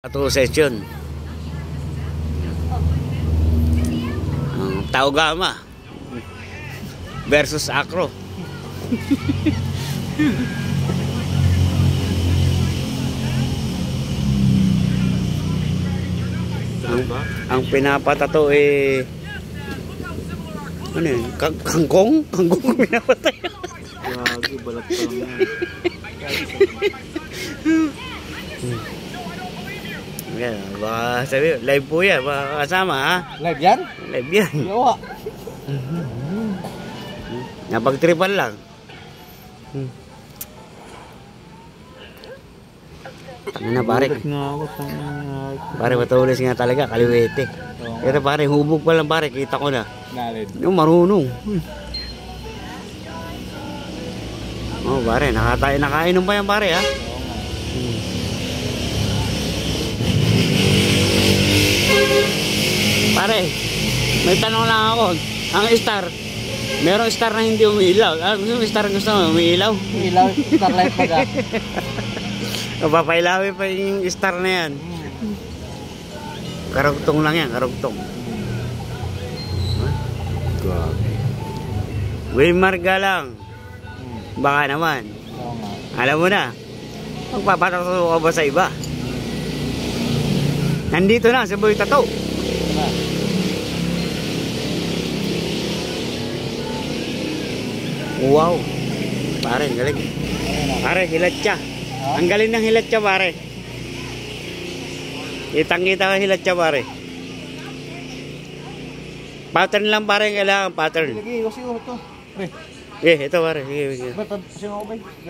Tattoo session. Ang Taogama versus Acro. ang pinapatato ano yun? Kangkong? Kangkong ang pinapatay. Grabe, balat pa lang yan. Yan, baka sabi, live po yan, baka kasama ha? Live yan? Live yan. Yawa. Napagtripan lang. Tanga na pare. Pare matulis nga talaga, kaliwete. Pero pare, hubog pa lang pare, kita ko na. Yung marunong. Oh pare, nakainom pa yan pare ha. Pare, may tanong lang ako. Ang star, merong star na hindi umiilaw. Yung star gusto mo, umiilaw? Umiilaw, starlight pa ka. Papailawi pa yung star na yan. Karugtong lang yan, karugtong. Wilmar Galang. Baka naman. Alam mo na, magpapatato ka ba sa iba? Nandito na, sa Boy Tattoo. Wow. Pare, galing. Pare, hilatsa. Ang galing ng hilatsa pare. Kitang-kita ka hilatsa pare. Pattern lang pare, kailangan pattern. Sige, kasi ito. Ito pare, sige. Ba't sino ko ba?